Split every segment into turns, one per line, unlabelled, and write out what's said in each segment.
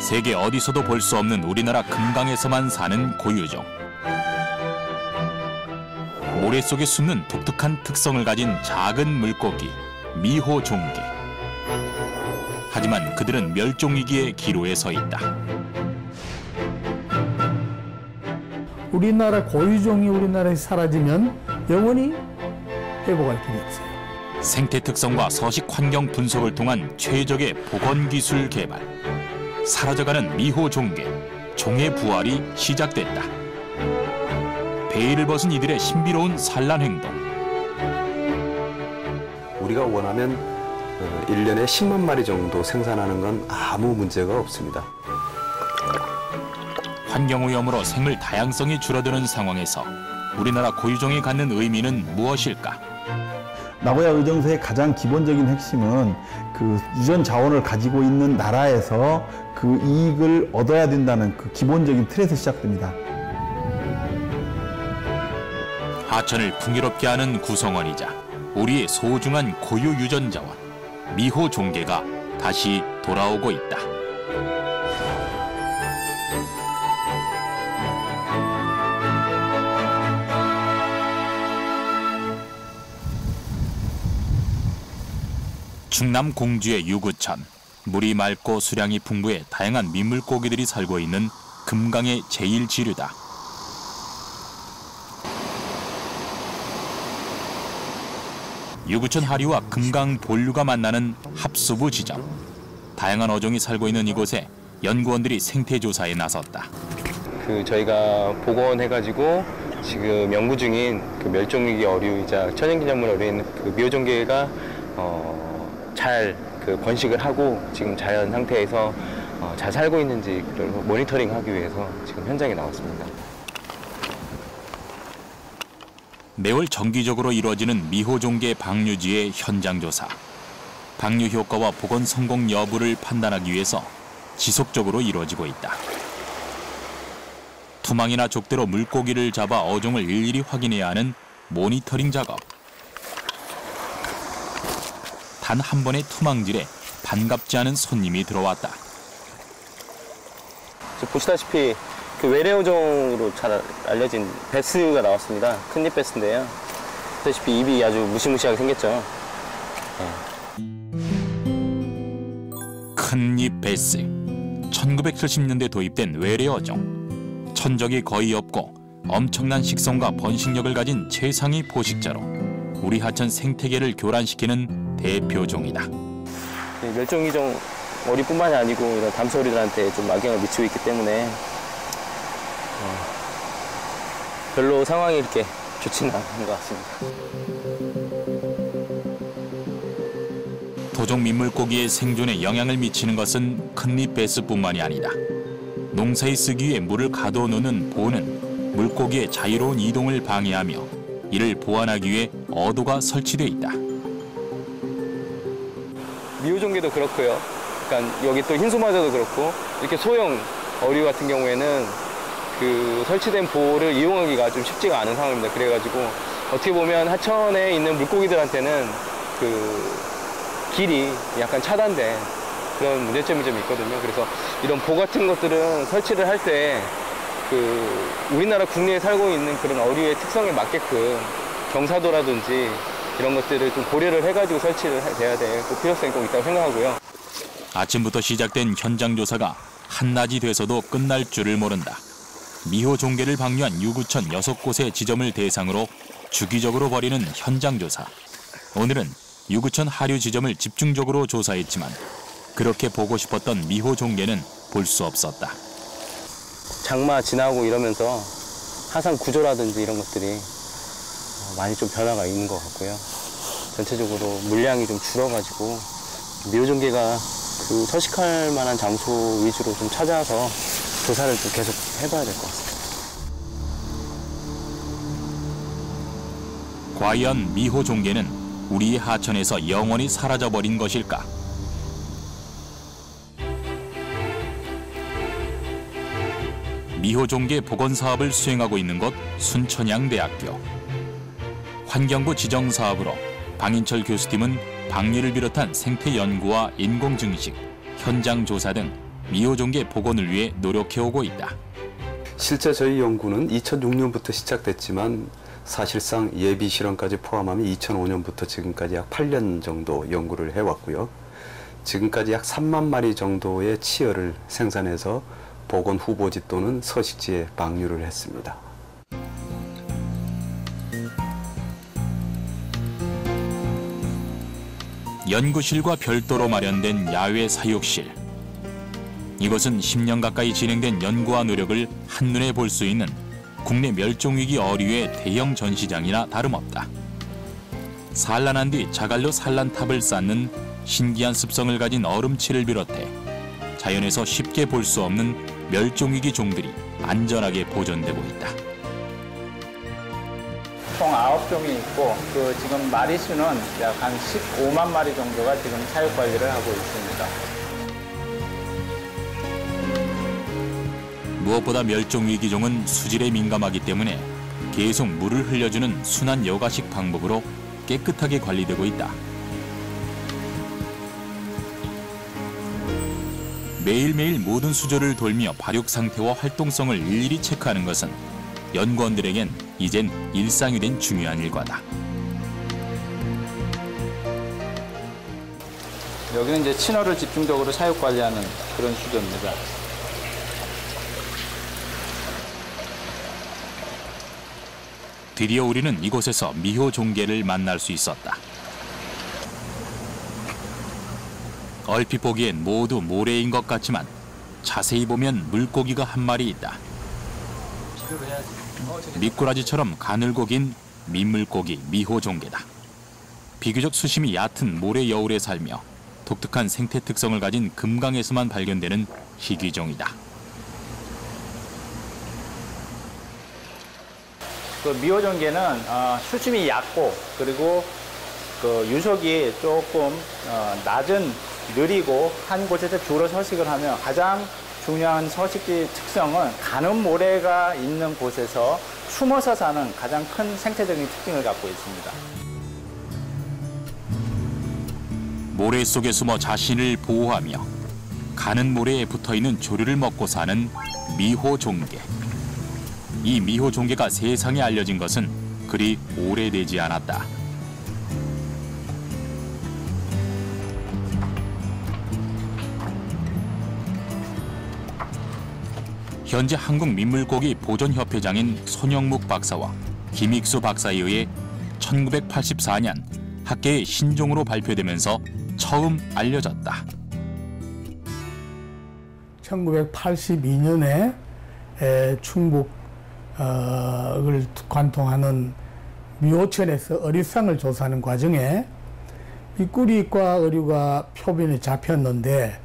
세계 어디서도 볼 수 없는 우리나라 금강에서만 사는 고유종. 모래 속에 숨는 독특한 특성을 가진 작은 물고기, 미호종개. 하지만 그들은 멸종위기의 기로에 서 있다.
우리나라 고유종이 우리나라에서 사라지면 영원히 회복할 길이 없어요.
생태 특성과 서식 환경 분석을 통한 최적의 복원 기술 개발. 사라져가는 미호종개, 종의 부활이 시작됐다. 베일을 벗은 이들의 신비로운 산란 행동.
우리가 원하면 1년에 10만 마리 정도 생산하는 건 아무 문제가 없습니다.
환경오염으로 생물 다양성이 줄어드는 상황에서 우리나라 고유종이 갖는 의미는 무엇일까?
나고야 의정서의 가장 기본적인 핵심은 그 유전 자원을 가지고 있는 나라에서 그 이익을 얻어야 된다는 그 기본적인 틀에서 시작됩니다.
하천을 풍요롭게 하는 구성원이자 우리의 소중한 고유 유전 자원, 미호종개가 다시 돌아오고 있다. 충남 공주의 유구천, 물이 맑고 수량이 풍부해 다양한 민물고기들이 살고 있는 금강의 제1지류다. 유구천 하류와 금강 본류가 만나는 합수부 지점. 다양한 어종이 살고 있는 이곳에 연구원들이 생태조사에 나섰다.
저희가 복원해가지고 지금 연구 중인 그 멸종위기 어류이자 천연기념물 어류인 그 미호종개가 잘 번식을 하고 지금 자연 상태에서 잘 살고 있는지 모니터링하기 위해서 지금 현장에 나왔습니다.
매월 정기적으로 이루어지는 미호종개 방류지의 현장 조사. 방류 효과와 복원 성공 여부를 판단하기 위해서 지속적으로 이루어지고 있다. 투망이나 족대로 물고기를 잡아 어종을 일일이 확인해야 하는 모니터링 작업. 단 한 번의 투망질에 반갑지 않은 손님이 들어왔다.
보시다시피 그 외래어종으로 잘 알려진 베스가 나왔습니다. 큰잎 베스인데요. 보시다시피 입이 아주 무시무시하게 생겼죠.
큰잎 베스. 1970년대 도입된 외래어종. 천적이 거의 없고 엄청난 식성과 번식력을 가진 최상위 포식자로 우리 하천 생태계를 교란시키는 대표종이다.
멸종위종 어류뿐만이 아니고 이런 담소어류들한테 좀 악영향을 미치고 있기 때문에 별로 상황이 이렇게 좋지는 않은 것 같습니다.
토종 민물고기의 생존에 영향을 미치는 것은 큰잎 베스뿐만이 아니다. 농사에 쓰기 위해 물을 가둬놓는 보는 물고기의 자유로운 이동을 방해하며 이를 보완하기 위해 어도가 설치돼 있다.
미호종개도 그렇고요. 그러니까 여기 또 흰소마저도 그렇고 이렇게 소형 어류 같은 경우에는 그 설치된 보호를 이용하기가 좀 쉽지가 않은 상황입니다. 그래가지고 어떻게 보면 하천에 있는 물고기들한테는 그 길이 약간 차단된 그런 문제점이 좀 있거든요. 그래서 이런 보 같은 것들은 설치를 할 때 그 우리나라 국내에 살고 있는 그런 어류의 특성에 맞게끔 경사도라든지 이런 것들을 좀 고려를 해가지고 설치를 해야 될 필요성이 꼭 있다고 생각하고요.
아침부터 시작된 현장 조사가 한낮이 돼서도 끝날 줄을 모른다. 미호종개를 방류한 유구천 6곳의 지점을 대상으로 주기적으로 벌이는 현장 조사. 오늘은 유구천 하류 지점을 집중적으로 조사했지만 그렇게 보고 싶었던 미호종개는 볼 수 없었다.
장마 지나고 이러면서 하상 구조라든지 이런 것들이 많이 좀 변화가 있는 것 같고요. 전체적으로 물량이 좀 줄어가지고 미호종개가 그 서식할 만한 장소 위주로 좀 찾아서 조사를 좀 계속 해봐야 될 것 같습니다.
과연 미호종개는 우리의 하천에서 영원히 사라져버린 것일까? 미호종개 복원 사업을 수행하고 있는 곳 순천향대학교. 환경부 지정 사업으로 방인철 교수팀은 방류를 비롯한 생태 연구와 인공 증식, 현장 조사 등 미호종계 복원을 위해 노력해오고 있다.
실제 저희 연구는 2006년부터 시작됐지만 사실상 예비 실험까지 포함하면 2005년부터 지금까지 약 8년 정도 연구를 해왔고요. 지금까지 약 3만 마리 정도의 치어를 생산해서 복원 후보지 또는 서식지에 방류를 했습니다.
연구실과 별도로 마련된 야외 사육실. 이곳은 10년 가까이 진행된 연구와 노력을 한눈에 볼 수 있는 국내 멸종위기 어류의 대형 전시장이나 다름없다. 산란한 뒤 자갈로 산란탑을 쌓는 신기한 습성을 가진 얼음치를 비롯해 자연에서 쉽게 볼 수 없는 멸종위기 종들이 안전하게 보존되고 있다.
총 9종이 있고 지금 마리 수는 약 한 15만 마리 정도가 지금 사육 관리를 하고 있습니다.
무엇보다 멸종위기종은 수질에 민감하기 때문에 계속 물을 흘려주는 순환 여과식 방법으로 깨끗하게 관리되고 있다. 매일매일 모든 수조를 돌며 발육 상태와 활동성을 일일이 체크하는 것은 연구원들에겐 이젠 일상이 된 중요한 일과다.
여기는 이제 친어를 집중적으로 사육 관리하는 그런 수조입니다.
드디어 우리는 이곳에서 미호종계를 만날 수 있었다. 얼핏 보기엔 모두 모래인 것 같지만 자세히 보면 물고기가 한 마리 있다. 미꾸라지처럼 가늘고 긴 민물고기 미호종계다. 비교적 수심이 얕은 모래 여울에 살며 독특한 생태 특성을 가진 금강에서만 발견되는 희귀종이다.
미호종계는 수심이 얕고 그리고 유속이 조금 낮은 느리고 한 곳에서 주로 서식을 하며 가장 중요한 서식지 특성은 가는 모래가 있는 곳에서 숨어서 사는 가장 큰 생태적인 특징을 갖고 있습니다.
모래 속에 숨어 자신을 보호하며 가는 모래에 붙어있는 조류를 먹고 사는 미호종계. 이 미호종계가 세상에 알려진 것은 그리 오래되지 않았다. 현재 한국민물고기 보존협회장인 손영묵 박사와 김익수 박사에 의해 1984년 학계의 신종으로 발표되면서 처음 알려졌다.
1982년에 충북을 관통하는 미호천에서 어류상을 조사하는 과정에 미꾸리과 어류가 표면에 잡혔는데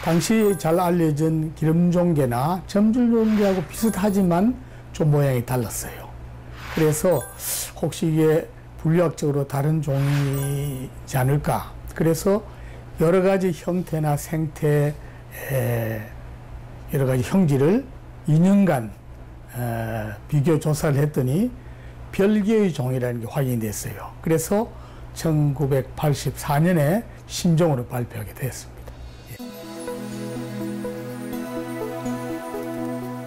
당시 잘 알려진 기름종계나 점줄종계하고 비슷하지만 좀 모양이 달랐어요. 그래서 혹시 이게 분류학적으로 다른 종이지 않을까. 그래서 여러 가지 형태나 생태 여러 가지 형질을 2년간 비교 조사를 했더니 별개의 종이라는 게 확인됐어요. 그래서 1984년에 신종으로 발표하게 되었습니다.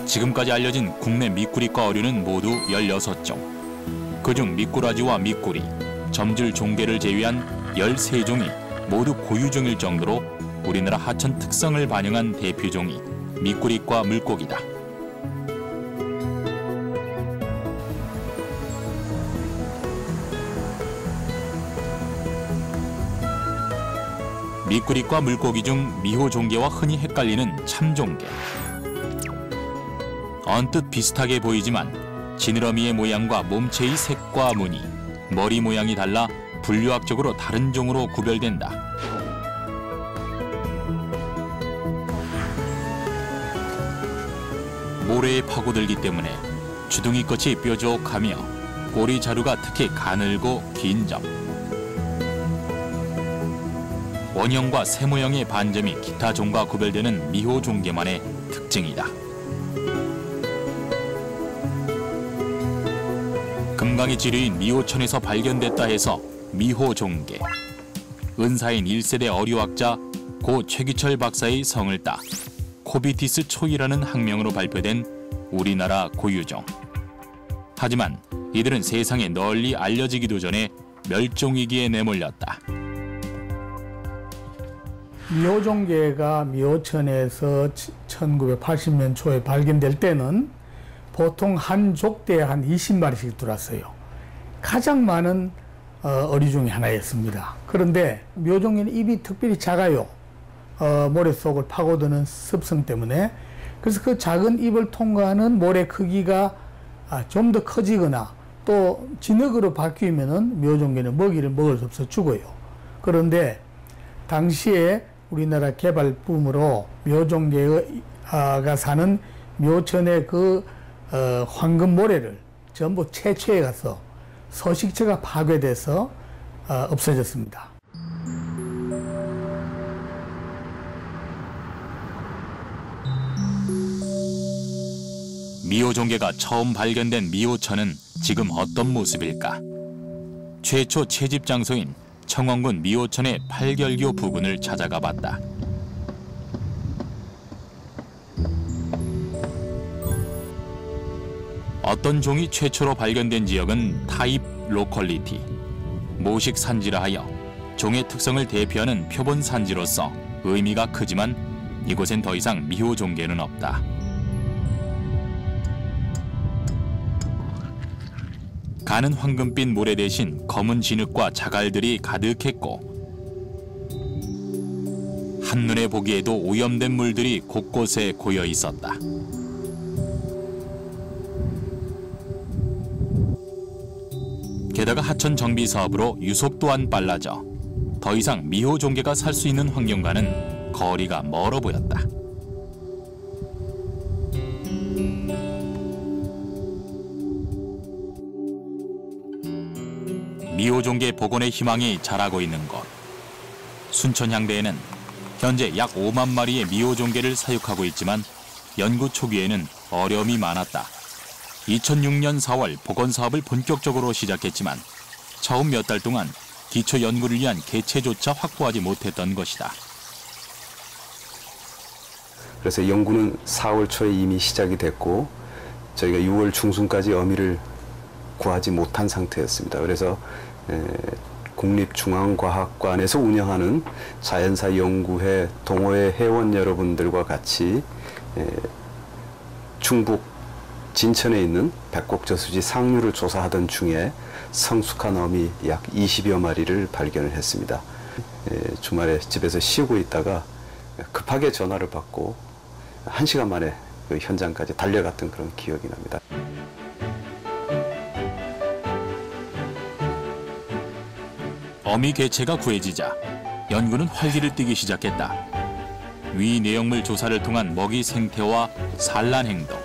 지금까지 알려진 국내 미꾸리과 어류는 모두 16종. 그중 미꾸라지와 미꾸리, 점줄 종계를 제외한 13종이 모두 고유종일 정도로 우리나라 하천 특성을 반영한 대표종이 미꾸리과 물고기다. 미꾸리과 물고기 중 미호종계와 흔히 헷갈리는 참종계. 언뜻 비슷하게 보이지만 지느러미의 모양과 몸체의 색과 무늬, 머리 모양이 달라 분류학적으로 다른 종으로 구별된다. 모래에 파고들기 때문에 주둥이 끝이 뾰족하며 꼬리 자루가 특히 가늘고 긴 점, 원형과 새 모형의 반점이 기타 종과 구별되는 미호종계만의 특징이다. 금강의 지류인 미호천에서 발견됐다 해서 미호종계. 은사인 1세대 어류학자 고 최규철 박사의 성을 따 코비티스 초이라는 학명으로 발표된 우리나라 고유종. 하지만 이들은 세상에 널리 알려지기도 전에 멸종위기에 내몰렸다.
미호종계가 미호천에서 1980년 초에 발견될 때는 보통 한 족대에 한 20마리씩 들어왔어요. 가장 많은 어류 중에 하나였습니다. 그런데 미호종계는 입이 특별히 작아요. 모래 속을 파고드는 습성 때문에. 그래서 그 작은 입을 통과하는 모래 크기가 좀 더 커지거나 또 진흙으로 바뀌면은 미호종계는 먹이를 먹을 수 없어 죽어요. 그런데 당시에 우리나라 개발붐으로 미호종계가 사는 미호천의 그 황금 모래를 전부 채취해 가서 서식처가 파괴돼서 없어졌습니다.
미호종계가 처음 발견된 미호천은 지금 어떤 모습일까? 최초 채집 장소인 청원군 미호천의 팔결교 부근을 찾아가 봤다. 어떤 종이 최초로 발견된 지역은 타입 로컬리티, 모식 산지라 하여 종의 특성을 대표하는 표본 산지로서 의미가 크지만 이곳엔 더 이상 미호종계는 없다. 가는 황금빛 모래 대신 검은 진흙과 자갈들이 가득했고 한눈에 보기에도 오염된 물들이 곳곳에 고여 있었다. 게다가 하천 정비 사업으로 유속 또한 빨라져 더 이상 미호종계가 살 수 있는 환경과는 거리가 멀어 보였다. 미호종계 복원의 희망이 자라고 있는 곳. 순천향대에는 현재 약 5만 마리의 미호종계를 사육하고 있지만 연구 초기에는 어려움이 많았다. 2006년 4월 복원 사업을 본격적으로 시작했지만 처음 몇 달 동안 기초 연구를 위한 개체조차 확보하지 못했던 것이다.
그래서 연구는 4월 초에 이미 시작이 됐고 저희가 6월 중순까지 어미를 구하지 못한 상태였습니다. 그래서 국립중앙과학관에서 운영하는 자연사 연구회 동호회 회원 여러분들과 같이 충북 진천에 있는 백곡저수지 상류를 조사하던 중에 성숙한 어미 약 20여 마리를 발견을 했습니다. 주말에 집에서 쉬고 있다가 급하게 전화를 받고 1시간 만에 그 현장까지 달려갔던 그런 기억이 납니다.
어미 개체가 구해지자 연구는 활기를 띠기 시작했다. 위 내용물 조사를 통한 먹이 생태와 산란 행동,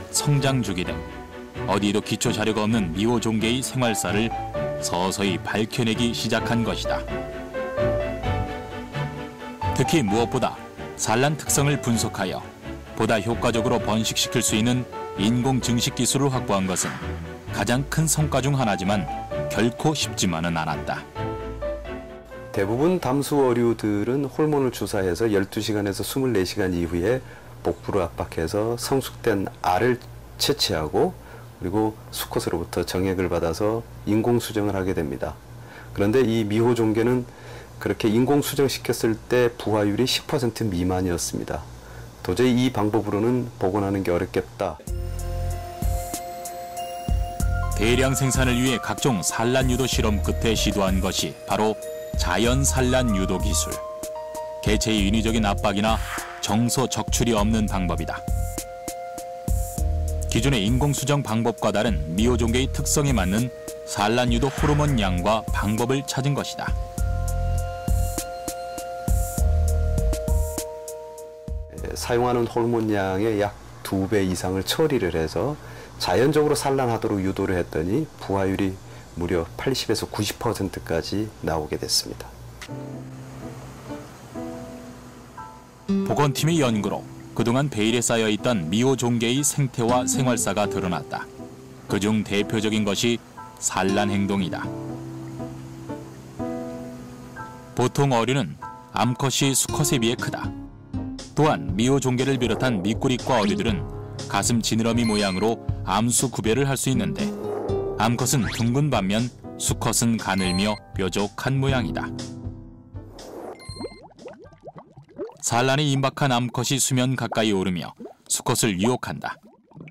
성장 주기 등 어디에도 기초 자료가 없는 미호종계의 생활사를 서서히 밝혀내기 시작한 것이다. 특히 무엇보다 산란 특성을 분석하여 보다 효과적으로 번식시킬 수 있는 인공 증식 기술을 확보한 것은 가장 큰 성과 중 하나지만 결코 쉽지만은 않았다.
대부분 담수 어류들은 호르몬을 주사해서 12시간에서 24시간 이후에 복부를 압박해서 성숙된 알을 채취하고 그리고 수컷으로부터 정액을 받아서 인공수정을 하게 됩니다. 그런데 이 미호종계는 그렇게 인공수정시켰을 때 부화율이 10% 미만이었습니다. 도저히 이 방법으로는 복원하는 게 어렵겠다.
대량 생산을 위해 각종 산란 유도 실험 끝에 시도한 것이 바로 자연 산란 유도 기술. 개체의 인위적인 압박이나 정서 적출이 없는 방법이다. 기존의 인공수정 방법과 다른 미호종계의 특성에 맞는 산란 유도 호르몬 양과 방법을 찾은 것이다.
사용하는 호르몬 양의 약 2배 이상을 처리를 해서 자연적으로 산란하도록 유도를 했더니 부화율이 무려 80에서 90%까지 나오게 됐습니다.
복원팀의 연구로 그동안 베일에 쌓여있던 미호종계의 생태와 생활사가 드러났다. 그중 대표적인 것이 산란 행동이다. 보통 어류는 암컷이 수컷에 비해 크다. 또한 미호종개를 비롯한 미꾸리과 어류들은 가슴 지느러미 모양으로 암수 구별을 할 수 있는데 암컷은 둥근 반면 수컷은 가늘며 뾰족한 모양이다. 산란에 임박한 암컷이 수면 가까이 오르며 수컷을 유혹한다.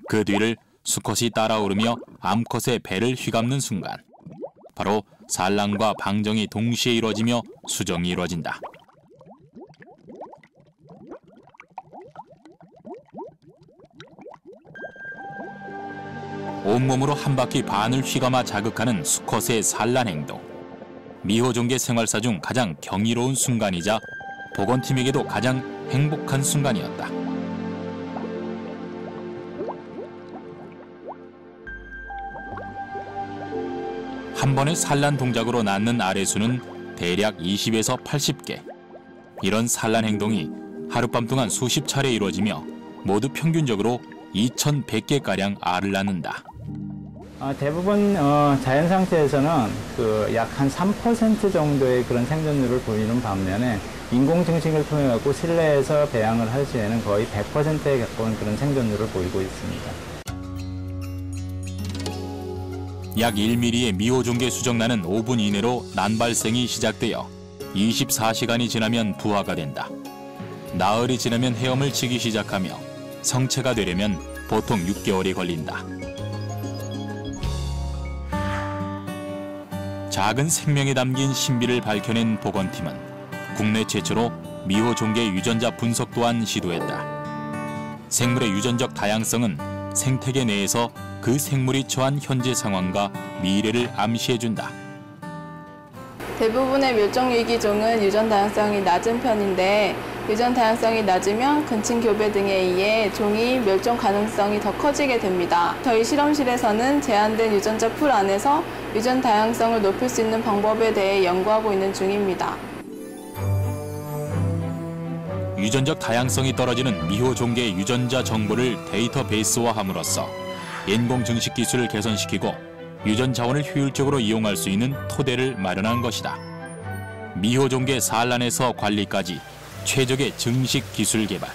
그 뒤를 수컷이 따라오르며 암컷의 배를 휘감는 순간 바로 산란과 방정이 동시에 이루어지며 수정이 이루어진다. 온몸으로 한 바퀴 반을 휘감아 자극하는 수컷의 산란 행동. 미호종개 생활사 중 가장 경이로운 순간이자 복원팀에게도 가장 행복한 순간이었다. 한 번의 산란 동작으로 낳는 알의수는 대략 20에서 80개. 이런 산란 행동이 하룻밤 동안 수십 차례 이루어지며 모두 평균적으로 2,100개가량 알을 낳는다.
대부분 자연 상태에서는 약 한 3% 정도의 그런 생존율을 보이는 반면에 인공 증식을 통해 갖고 실내에서 배양을 할 시에는 거의 100%에 가까운 그런 생존율을 보이고 있습니다.
약 1mm의 미호종개 수정란은 5분 이내로 난 발생이 시작되어 24시간이 지나면 부화가 된다. 나흘이 지나면 헤엄을 치기 시작하며 성체가 되려면 보통 6개월이 걸린다. 작은 생명이 담긴 신비를 밝혀낸 복원팀은 국내 최초로 미호종개 유전자 분석 또한 시도했다. 생물의 유전적 다양성은 생태계 내에서 그 생물이 처한 현재 상황과 미래를 암시해준다.
대부분의 멸종위기종은 유전 다양성이 낮은 편인데 유전 다양성이 낮으면 근친 교배 등에 의해 종이 멸종 가능성이 더 커지게 됩니다. 저희 실험실에서는 제한된 유전자 풀 안에서 유전 다양성을 높일 수 있는 방법에 대해 연구하고 있는 중입니다.
유전적 다양성이 떨어지는 미호종개의 유전자 정보를 데이터베이스화함으로써 인공 증식 기술을 개선시키고 유전 자원을 효율적으로 이용할 수 있는 토대를 마련한 것이다. 미호종개 산란에서 관리까지 최적의 증식 기술 개발.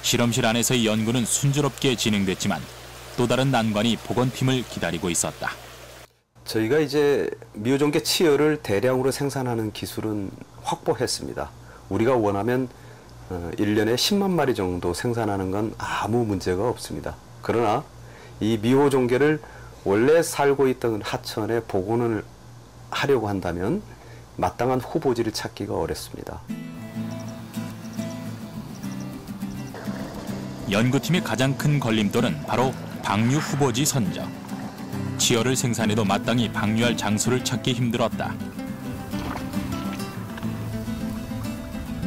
실험실 안에서의 연구는 순조롭게 진행됐지만 또 다른 난관이 복원팀을 기다리고 있었다.
저희가 이제 미호종개 치어를 대량으로 생산하는 기술은 확보했습니다. 우리가 원하면 1년에 10만 마리 정도 생산하는 건 아무 문제가 없습니다. 그러나 이 미호종개를 원래 살고 있던 하천에 복원을 하려고 한다면 마땅한 후보지를 찾기가 어렵습니다.
연구팀의 가장 큰 걸림돌은 바로 방류 후보지 선정. 치어를 생산해도 마땅히 방류할 장소를 찾기 힘들었다.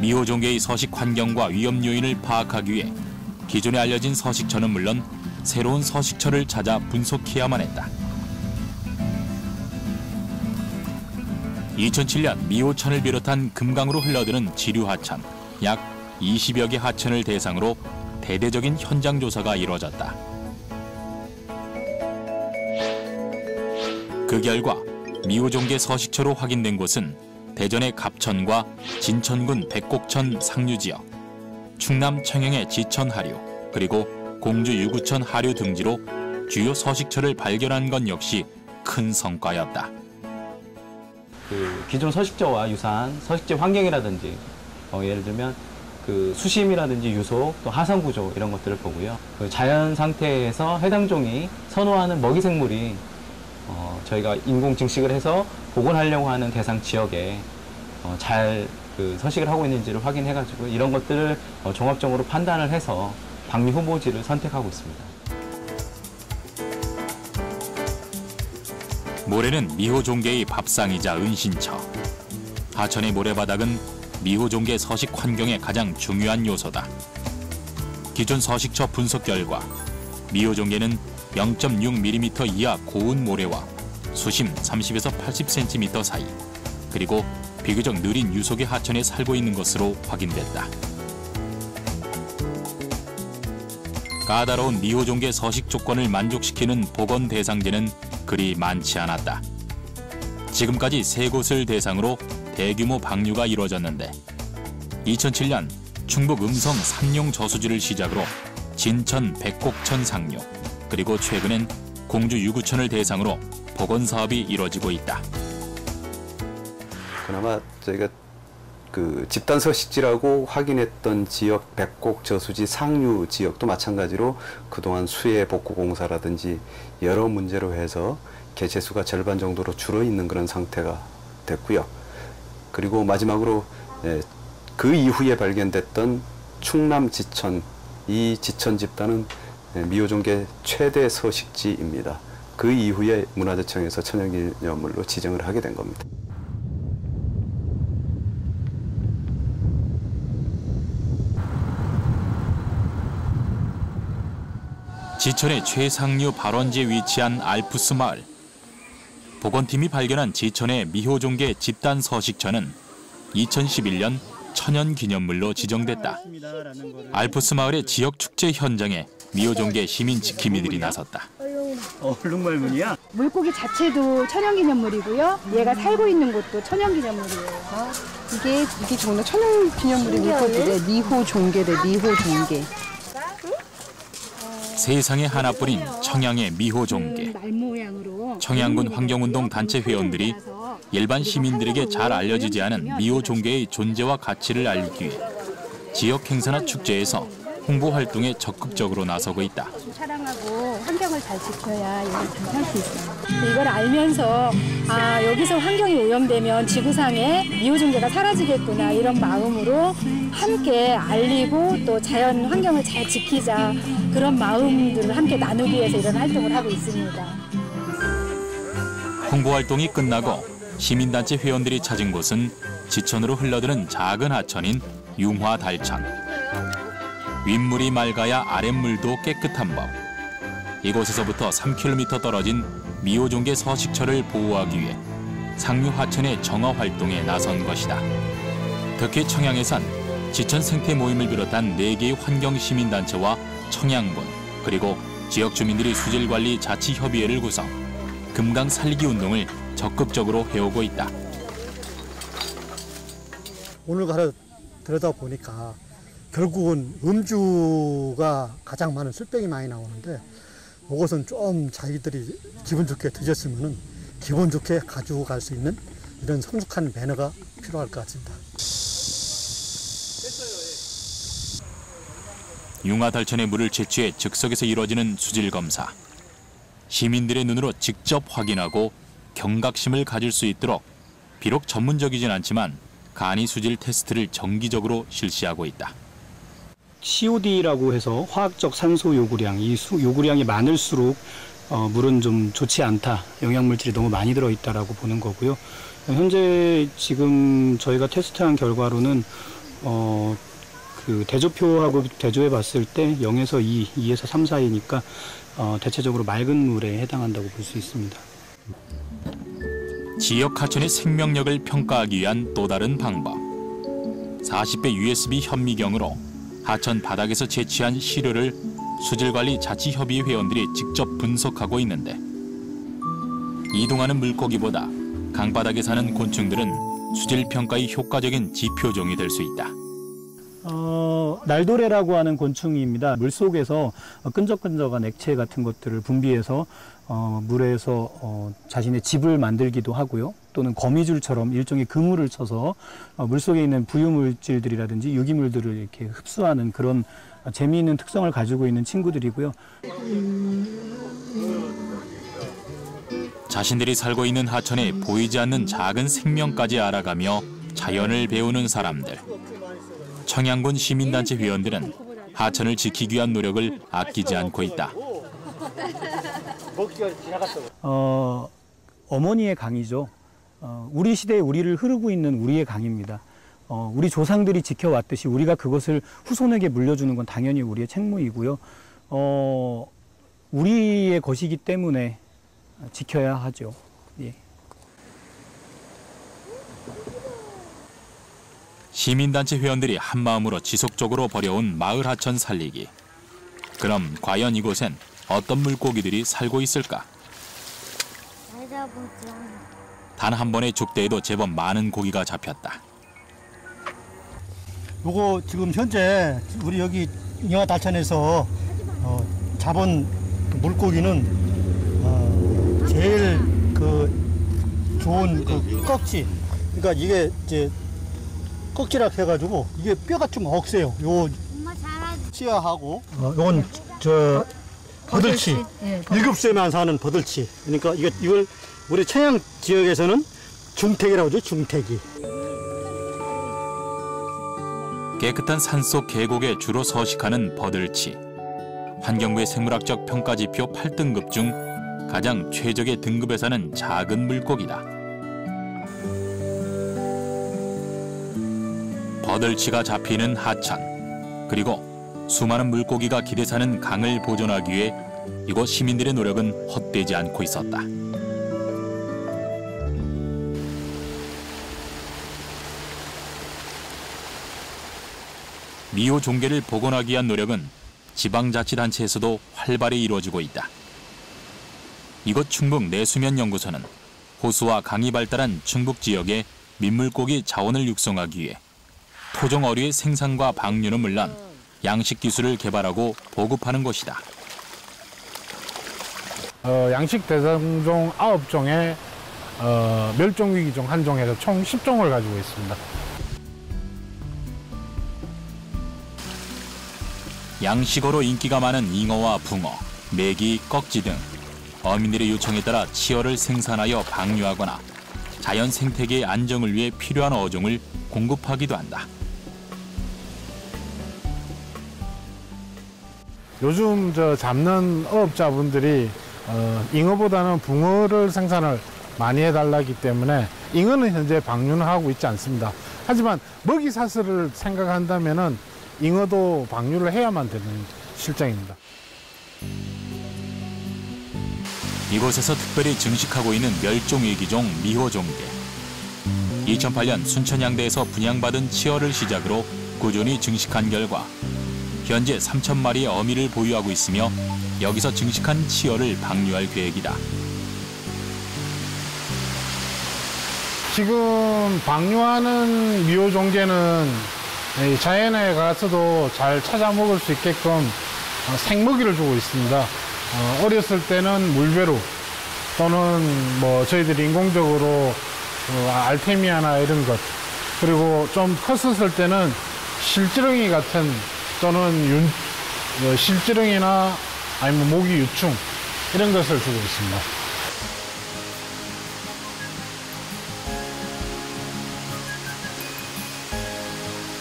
미호종개의 서식 환경과 위험 요인을 파악하기 위해 기존에 알려진 서식처는 물론 새로운 서식처를 찾아 분석해야만 했다. 2007년 미호천을 비롯한 금강으로 흘러드는 지류하천 약 20여 개 하천을 대상으로 대대적인 현장 조사가 이루어졌다. 그 결과 미호종개 서식처로 확인된 곳은 대전의 갑천과 진천군 백곡천 상류지역, 충남 청양의 지천 하류, 그리고 공주 유구천 하류 등지로 주요 서식처를 발견한 건 역시 큰 성과였다.
기존 서식처와 유사한 서식지 환경이라든지 예를 들면 수심이라든지 유속, 또 하산 구조 이런 것들을 보고요. 자연 상태에서 해당 종이 선호하는 먹이 생물이 저희가 인공 증식을 해서 복원하려고 하는 대상 지역에 잘 서식을 하고 있는지를 확인해가지고 이런 것들을 종합적으로 판단을 해서 방류 후보지를 선택하고 있습니다.
모래는 미호종개의 밥상이자 은신처. 하천의 모래바닥은 미호종개 서식 환경의 가장 중요한 요소다. 기존 서식처 분석 결과 미호종개는 0.6mm 이하 고운 모래와 수심 30에서 80cm 사이, 그리고 비교적 느린 유속의 하천에 살고 있는 것으로 확인됐다. 까다로운 미호종개 서식 조건을 만족시키는 복원 대상지는 그리 많지 않았다. 지금까지 3곳을 대상으로 대규모 방류가 이루어졌는데 2007년 충북 음성 삼룡 저수지를 시작으로 진천 백곡천 상류, 그리고 최근엔 공주 유구천을 대상으로 복원 사업이 이뤄지고 있다.
그나마 저희가 그 집단 서식지라고 확인했던 지역 백곡 저수지 상류 지역도 마찬가지로 그동안 수해 복구 공사라든지 여러 문제로 해서 개체수가 절반 정도로 줄어 있는 그런 상태가 됐고요. 그리고 마지막으로 그 이후에 발견됐던 충남 지천, 이 지천 집단은 미호종계 최대 서식지입니다. 그 이후에 문화재청에서 천연기념물로 지정을 하게 된 겁니다.
지천의 최상류 발원지에 위치한 알프스 마을. 복원팀이 발견한 지천의 미호종계 집단 서식처는 2011년 천연기념물로 지정됐다. 알프스 마을의 지역 축제 현장에 미호종계 시민 지킴이들이 나섰다.
얼룩말문이야? 물고기 자체도 천연기념물이고요. 얘가 살고 있는 곳도 천연기념물이에요. 이게 정말 천연기념물이 물고기래. 미호종계래, 미호종계.
세상에 하나뿐인 청양의 미호종계. 청양군 환경운동 단체 회원들이 일반 시민들에게 잘 알려지지 않은 미호종계의 존재와 가치를 알리기 위해 지역 행사나 축제에서 홍보 활동에 적극적으로 나서고 있다.
사랑하고 환경을 잘 지켜야 이걸 잘 살 수 있어요. 이걸 알면서 여기서 환경이 오염되면 지구상에 미호종계가 사라지겠구나 이런 마음으로 함께 알리고 또 자연 환경을 잘 지키자 그런 마음들을 함께 나누기 위해서 이런 활동을 하고 있습니다.
홍보 활동이 끝나고 시민단체 회원들이 찾은 곳은 지천으로 흘러드는 작은 하천인 융화달천. 윗물이 맑아야 아랫물도 깨끗한 법. 이곳에서부터 3km 떨어진 미호종계 서식처를 보호하기 위해 상류 하천의 정화 활동에 나선 것이다. 특히 청양에선 지천 생태 모임을 비롯한 4개의 환경시민단체와 청양군, 그리고 지역 주민들이 수질관리 자치협의회를 구성, 금강 살리기 운동을 적극적으로 해오고 있다.
오늘 가서 들여다보니까 결국은 음주가 가장 많은 술병이 많이 나오는데 이것은 좀 자기들이 기분 좋게 드셨으면 기분 좋게 가지고 갈 수 있는 이런 성숙한 매너가 필요할 것 같습니다.
융화달천의 물을 채취해 즉석에서 이루어지는 수질 검사. 시민들의 눈으로 직접 확인하고 경각심을 가질 수 있도록 비록 전문적이진 않지만 간이 수질 테스트를 정기적으로 실시하고 있다.
COD라고 해서 화학적 산소 요구량, 이 요구량이 많을수록 물은 좀 좋지 않다, 영양물질이 너무 많이 들어있다라고 보는 거고요. 현재 지금 저희가 테스트한 결과로는 그 대조표하고 대조해 봤을 때 0에서 2, 2에서 3 사이니까 대체적으로 맑은 물에 해당한다고 볼 수 있습니다.
지역 하천의 생명력을 평가하기 위한 또 다른 방법. 40배 USB 현미경으로 하천 바닥에서 채취한 시료를 수질관리 자치협의회 회원들이 직접 분석하고 있는데, 이동하는 물고기보다 강바닥에 사는 곤충들은 수질 평가의 효과적인 지표종이 될 수 있다.
날도래라고 하는 곤충입니다. 물속에서 끈적끈적한 액체 같은 것들을 분비해서 물에서 자신의 집을 만들기도 하고요. 또는 거미줄처럼 일종의 그물을 쳐서 물속에 있는 부유물질들이라든지 유기물들을 이렇게 흡수하는 그런 재미있는 특성을 가지고 있는 친구들이고요.
자신들이 살고 있는 하천에 보이지 않는 작은 생명까지 알아가며 자연을 배우는 사람들. 청양군 시민단체 회원들은 하천을 지키기 위한 노력을 아끼지 않고 있다.
어머니의 강이죠. 우리 시대에 우리를 흐르고 있는 우리의 강입니다. 우리 조상들이 지켜왔듯이 우리가 그것을 후손에게 물려주는 건 당연히 우리의 책무이고요. 우리의 것이기 때문에 지켜야 하죠. 예.
시민단체 회원들이 한마음으로 지속적으로 벌여온 마을 하천 살리기. 그럼 과연 이곳엔 어떤 물고기들이 살고 있을까? 단 한 번의 족대에도 제법 많은 고기가 잡혔다.
요거 지금 현재 우리 여기 잉어 달천에서 잡은 물고기는 제일 그 좋은 그 꺽지. 그러니까 이게 이제 꺽지라 해가지고 이게 뼈가 좀 억세요. 요 치아하고 요건 저 버들치. 일급수에만 사는 버들치. 그러니까 이걸 우리 청양 지역에서는 중태기라고 하죠. 중태기.
깨끗한 산속 계곡에 주로 서식하는 버들치. 환경부의 생물학적 평가지표 8등급 중 가장 최적의 등급에 사는 작은 물고기다. 버들치가 잡히는 하천, 그리고 수많은 물고기가 기대 사는 강을 보존하기 위해 이곳 시민들의 노력은 헛되지 않고 있었다. 미호 종계를 복원하기 위한 노력은 지방자치단체에서도 활발히 이루어지고 있다. 이곳 충북 내수면연구소는 호수와 강이 발달한 충북 지역의 민물고기 자원을 육성하기 위해 토종 어류의 생산과 방류는 물론 양식 기술을 개발하고 보급하는 곳이다.
양식 대상종 9종에 멸종위기종 1종 해서 총 10종을 가지고 있습니다.
양식어로 인기가 많은 잉어와 붕어, 메기, 꺽지 등 어민들의 요청에 따라 치어를 생산하여 방류하거나 자연 생태계의 안정을 위해 필요한 어종을 공급하기도 한다.
요즘 잡는 어업자분들이 잉어보다는 붕어를 생산을 많이 해달라기 때문에 잉어는 현재 방류는 하고 있지 않습니다. 하지만 먹이 사슬을 생각한다면은 잉어도 방류를 해야만 되는 실정입니다.
이곳에서 특별히 증식하고 있는 멸종위기종 미호종계. 2008년 순천양대에서 분양받은 치어를 시작으로 꾸준히 증식한 결과 현재 3,000마리의 어미를 보유하고 있으며 여기서 증식한 치어를 방류할 계획이다.
지금 방류하는 미호종계는 자연에 가서도 잘 찾아 먹을 수 있게끔 생먹이를 주고 있습니다. 어렸을 때는 물배로 또는 뭐 저희들이 인공적으로 알테미아나 이런 것, 그리고 좀 컸었을 때는 실지렁이 같은 또는 실지렁이나 아니면 모기 유충 이런 것을 주고 있습니다.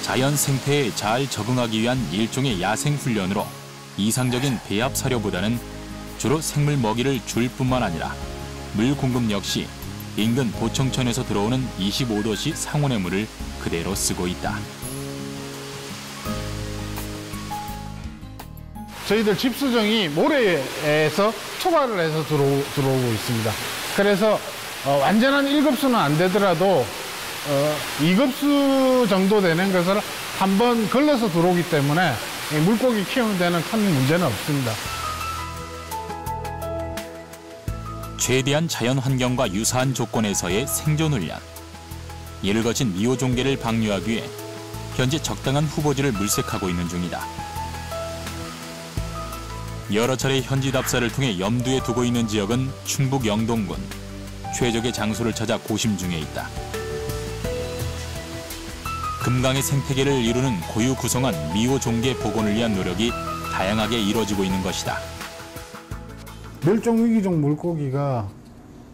자연 생태에 잘 적응하기 위한 일종의 야생 훈련으로 이상적인 배합 사료보다는 주로 생물 먹이를 줄 뿐만 아니라 물 공급 역시 인근 보청천에서 들어오는 25도씨 상온의 물을 그대로 쓰고 있다.
저희들 집수정이 모래에서 초과를 해서 들어오고 있습니다. 그래서 완전한 1급수는 안 되더라도 2급수 정도 되는 것을 한번 걸러서 들어오기 때문에 물고기 키우는 데는 큰 문제는 없습니다.
최대한 자연 환경과 유사한 조건에서의 생존 훈련. 이를 거친 미호종계를 방류하기 위해 현재 적당한 후보지를 물색하고 있는 중이다. 여러 차례 현지 답사를 통해 염두에 두고 있는 지역은 충북 영동군. 최적의 장소를 찾아 고심 중에 있다. 금강의 생태계를 이루는 고유 구성원 미호종계 복원을 위한 노력이 다양하게 이루어지고 있는 것이다.
멸종위기종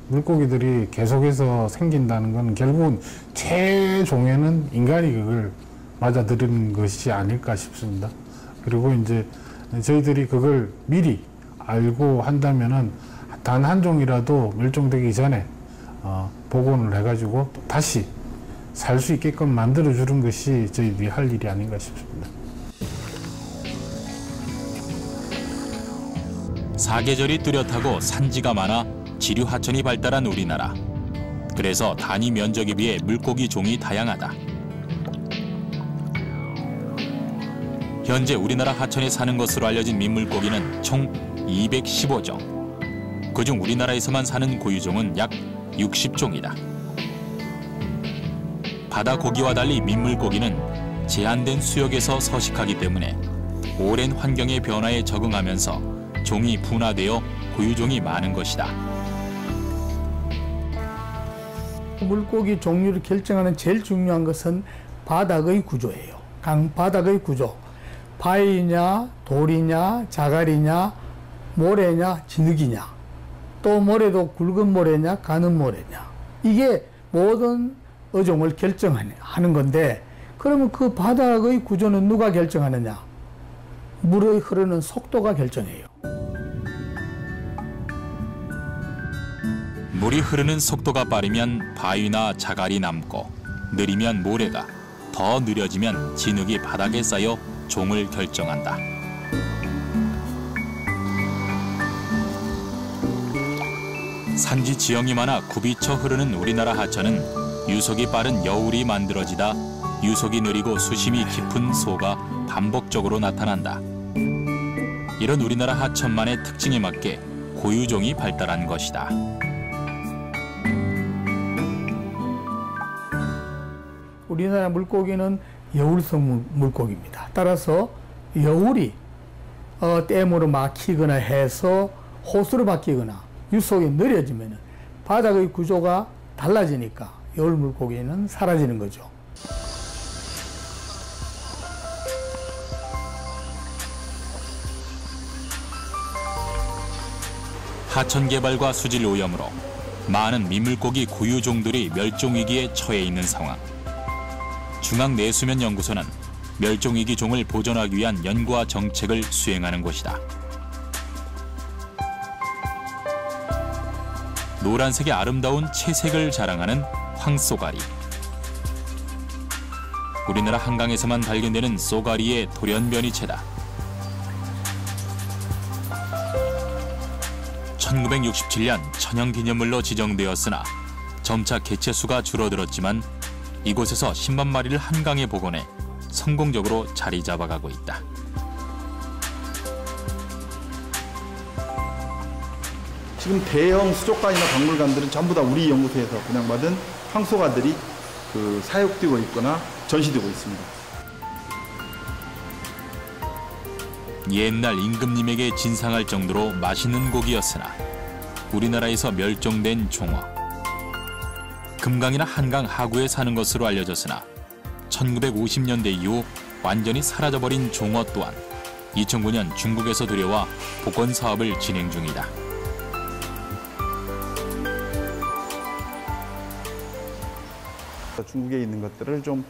물고기들이 계속해서 생긴다는 건 결국은 최종에는 인간이 그걸 맞아들이는 것이 아닐까 싶습니다. 그리고 이제 저희들이 그걸 미리 알고 한다면은 단 한 종이라도 멸종되기 전에 복원을 해가지고 다시 살 수 있게끔 만들어주는 것이 저희들이 할 일이 아닌가 싶습니다.
사계절이 뚜렷하고 산지가 많아 지류 하천이 발달한 우리나라. 그래서 단위 면적에 비해 물고기 종이 다양하다. 현재 우리나라 하천에 사는 것으로 알려진 민물고기는 총 215종. 그중 우리나라에서만 사는 고유종은 약 60종이다. 바다 고기와 달리 민물고기는 제한된 수역에서 서식하기 때문에 오랜 환경의 변화에 적응하면서 종이 분화되어 고유종이 많은 것이다.
물고기 종류를 결정하는 제일 중요한 것은 바닥의 구조예요. 강바닥의 구조. 바위냐, 돌이냐, 자갈이냐, 모래냐, 진흙이냐. 또 모래도 굵은 모래냐, 가는 모래냐. 이게 모든 어종을 결정하는 건데, 그러면 그 바닥의 구조는 누가 결정하느냐? 물의 흐르는 속도가 결정해요.
물이 흐르는 속도가 빠르면 바위나 자갈이 남고 느리면 모래가, 더 느려지면 진흙이 바닥에 쌓여 종을 결정한다. 산지 지형이 많아 굽이쳐 흐르는 우리나라 하천은 유속이 빠른 여울이 만들어지다 유속이 느리고 수심이 깊은 소가 반복적으로 나타난다. 이런 우리나라 하천만의 특징에 맞게 고유종이 발달한 것이다.
우리나라 물고기는 여울성 물고기입니다. 따라서 여울이 댐으로 막히거나 해서 호수로 바뀌거나 유속이 느려지면 바닥의 구조가 달라지니까 여울 물고기는 사라지는 거죠.
하천 개발과 수질 오염으로 많은 민물고기 고유종들이 멸종위기에 처해 있는 상황. 중앙내수면연구소는 멸종위기 종을 보존하기 위한 연구와 정책을 수행하는 곳이다. 노란색의 아름다운 채색을 자랑하는 황쏘가리. 우리나라 한강에서만 발견되는 쏘가리의 돌연변이체다. 1967년 천연기념물로 지정되었으나 점차 개체수가 줄어들었지만 이곳에서 10만 마리를 한강에 복원해 성공적으로 자리 잡아가고 있다.
지금 대형 수족관이나 박물관들은 전부 다 우리 연구소에서 분양받은 황소가들이 사육되고 있거나 전시되고 있습니다.
옛날 임금님에게 진상할 정도로 맛있는 고기였으나 우리나라에서 멸종된 종어. 금강이나 한강 하구에 사는 것으로 알려졌으나 1950년대 이후 완전히 사라져버린 종어 또한 2009년 중국에서 들여와 복원 사업을 진행 중이다.
중국에 있는 것들을 좀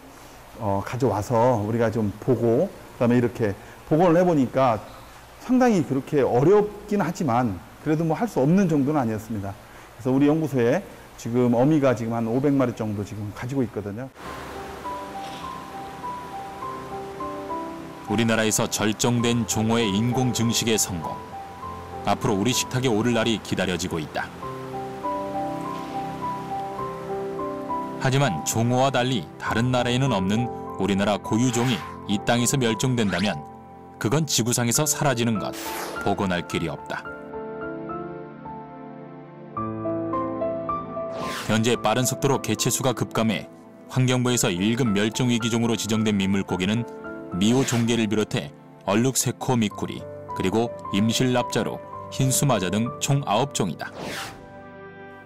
가져와서 우리가 좀 보고 그다음에 이렇게 복원을 해보니까 상당히 그렇게 어렵긴 하지만 그래도 뭐 할 수 없는 정도는 아니었습니다. 그래서 우리 연구소에 지금 어미가 지금 한 500마리 정도 지금 가지고 있거든요.
우리나라에서 절정된 종어의 인공 증식의 성공. 앞으로 우리 식탁에 오를 날이 기다려지고 있다. 하지만 종어와 달리 다른 나라에는 없는 우리나라 고유종이 이 땅에서 멸종된다면 그건 지구상에서 사라지는 것, 복원할 길이 없다. 현재 빠른 속도로 개체수가 급감해 환경부에서 1급 멸종위기종으로 지정된 민물고기는 미호종개를 비롯해 얼룩새코 미꾸리, 그리고 임실납자루, 흰수마자 등 총 9종이다.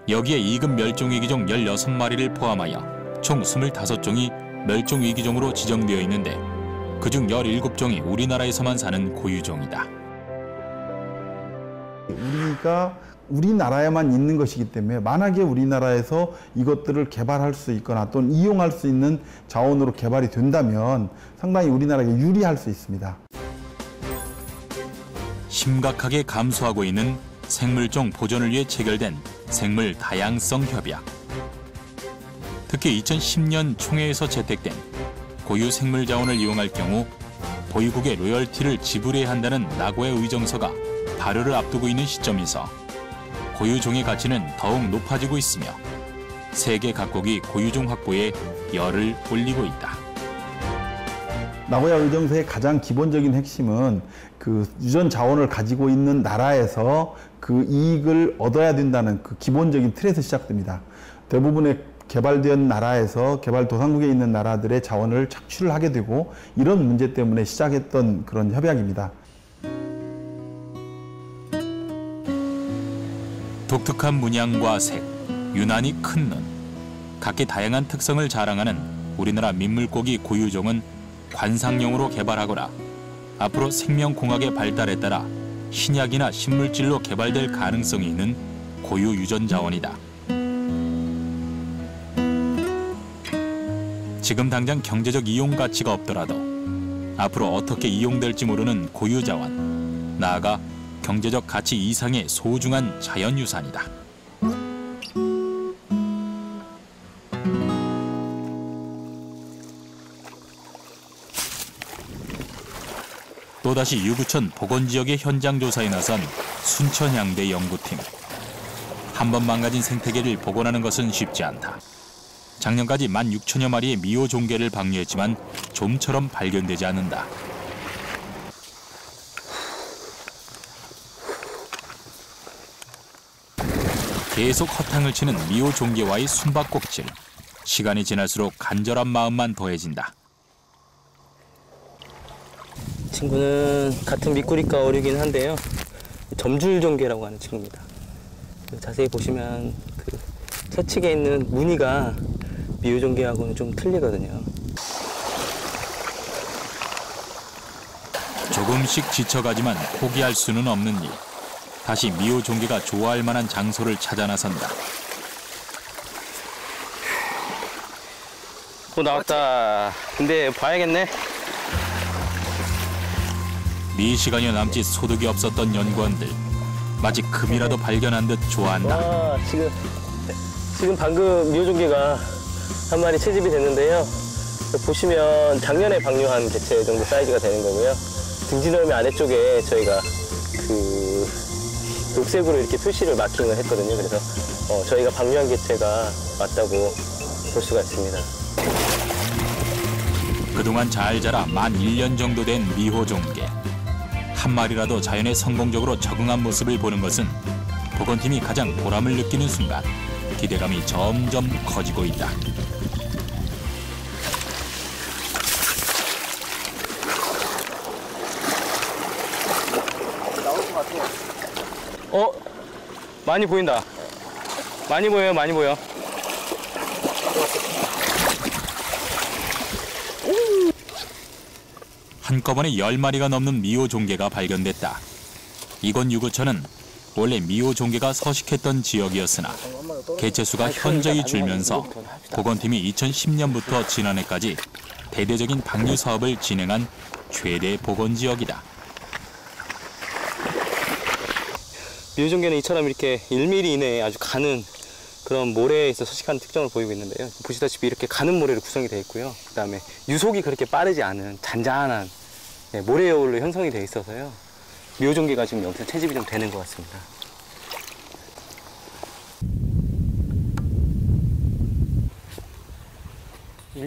여기에 2급 멸종위기종 16마리를 포함하여 총 25종이 멸종위기종으로 지정되어 있는데 그중 17종이 우리나라에서만 사는 고유종이다.
우리나라에만 있는 것이기 때문에 만약에 우리나라에서 이것들을 개발할 수 있거나 또는 이용할 수 있는 자원으로 개발이 된다면 상당히 우리나라에게 유리할 수 있습니다.
심각하게 감소하고 있는 생물종 보존을 위해 체결된 생물 다양성 협약. 특히 2010년 총회에서 채택된 고유 생물 자원을 이용할 경우 보유국에 로열티를 지불해야 한다는 나고야 의정서가 발효를 앞두고 있는 시점에서 고유종의 가치는 더욱 높아지고 있으며 세계 각국이 고유종 확보에 열을 올리고 있다.
나고야 의정서의 가장 기본적인 핵심은 유전 자원을 가지고 있는 나라에서 그 이익을 얻어야 된다는 그 기본적인 틀에서 시작됩니다. 대부분의 개발된 나라에서 개발도상국에 있는 나라들의 자원을 착취를 하게 되고 이런 문제 때문에 시작했던 그런 협약입니다.
독특한 문양과 색, 유난히 큰 눈, 각기 다양한 특성을 자랑하는 우리나라 민물고기 고유종은 관상용으로 개발하거나 앞으로 생명공학의 발달에 따라 신약이나 신물질로 개발될 가능성이 있는 고유 유전 자원이다. 지금 당장 경제적 이용 가치가 없더라도 앞으로 어떻게 이용될지 모르는 고유 자원, 나아가 경제적 가치 이상의 소중한 자연유산이다. 또다시 유구천 복원지역의 현장 조사에 나선 순천향대 연구팀. 한 번 망가진 생태계를 복원하는 것은 쉽지 않다. 작년까지 16,000여 마리의 미호 종개를 방류했지만 좀처럼 발견되지 않는다. 계속 허탕을 치는 미호 종개와의 숨바꼭질. 시간이 지날수록 간절한 마음만 더해진다.
친구는 같은 미꾸리과 어류긴 한데요. 점줄종개라고 하는 친구입니다. 자세히 보시면 그 서측에 있는 무늬가 미호종개하고는 좀 틀리거든요.
조금씩 지쳐가지만 포기할 수는 없는 일. 다시 미호종개가 좋아할 만한 장소를 찾아 나선다.
나왔다. 근데 봐야겠네.
4시간여 남짓 소득이 없었던 연구원들. 마치 금이라도 발견한 듯 좋아한다.
지금 방금 미호종개가 한 마리 채집이 됐는데요. 보시면 작년에 방류한 개체 정도 사이즈가 되는 거고요. 등지널미 아래쪽에 저희가 그 녹색으로 이렇게 표시를 마킹을 했거든요. 그래서 저희가 방류한 개체가 맞다고 볼 수가 있습니다.
그동안 잘 자라 만 1년 정도 된 미호종개. 한 마리라도 자연에 성공적으로 적응한 모습을 보는 것은 복원팀이 가장 보람을 느끼는 순간. 기대감이 점점 커지고 있다.
많이 보인다. 많이 보여요, 많이 보여.
한꺼번에 10마리가 넘는 미호종개가 발견됐다. 이곳 유구천은 원래 미호종개가 서식했던 지역이었으나 개체수가 현저히 줄면서 복원팀이 2010년부터 지난해까지 대대적인 방류 사업을 진행한 최대 복원 지역이다.
미호종개는 이처럼 이렇게 1mm 이내에 아주 가는 그런 모래에서 서식하는 특징을 보이고 있는데요. 보시다시피 이렇게 가는 모래로 구성이 되어 있고요. 그다음에 유속이 그렇게 빠르지 않은 잔잔한 모래여울로 형성이 되어 있어서요. 미호종개가 지금 여기서 채집이 좀 되는 것 같습니다.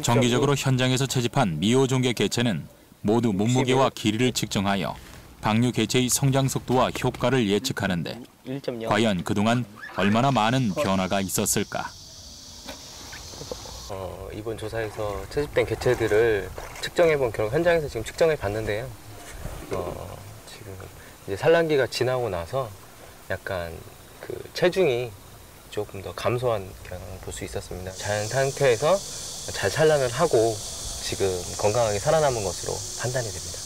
정기적으로 현장에서 채집한 미호종개 개체는 모두 몸무게와 길이를 측정하여 방류 개체의 성장 속도와 효과를 예측하는데 과연 그동안 얼마나 많은 변화가 있었을까?
이번 조사에서 채집된 개체들을 측정해본 결과 현장에서 지금 측정해 봤는데요. 지금 이제 산란기가 지나고 나서 약간 그 체중이 조금 더 감소한 경향을 볼 수 있었습니다. 자연 상태에서 잘 산란을 하고 지금 건강하게 살아남은 것으로 판단이 됩니다.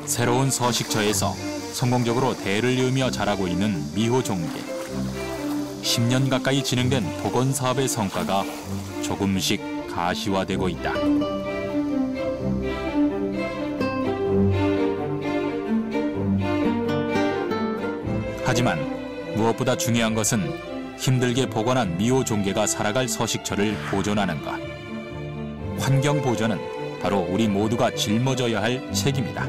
새로운 서식처에서 성공적으로 대를 이으며 자라고 있는 미호종개. 10년 가까이 진행된 복원 사업의 성과가 조금씩 가시화되고 있다. 하지만 무엇보다 중요한 것은 힘들게 복원한 미호종개가 살아갈 서식처를 보존하는 것. 환경 보존은 바로 우리 모두가 짊어져야 할 책임이다.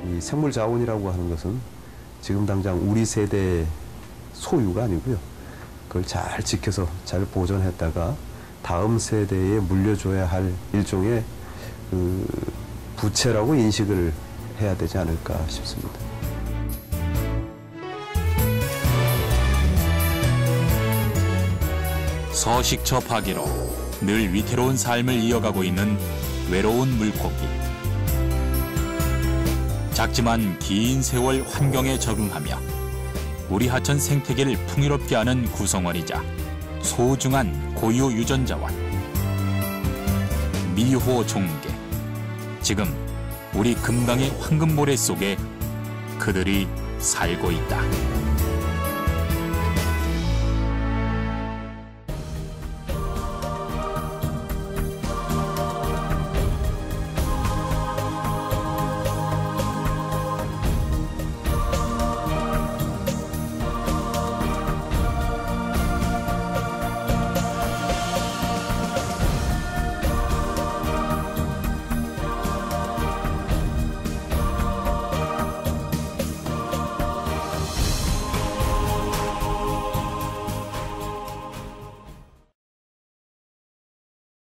이 생물 자원이라고 하는 것은 지금 당장 우리 세대의 소유가 아니고요. 그걸 잘 지켜서 잘 보존했다가 다음 세대에 물려줘야 할 일종의 그 부채라고 인식을 해야 되지 않을까 싶습니다.
서식처 파괴로 늘 위태로운 삶을 이어가고 있는 외로운 물고기. 작지만 긴 세월 환경에 적응하며 우리 하천 생태계를 풍요롭게 하는 구성원이자 소중한 고유 유전자원. 미호 종개. 지금 우리 금강의 황금모래 속에 그들이 살고 있다.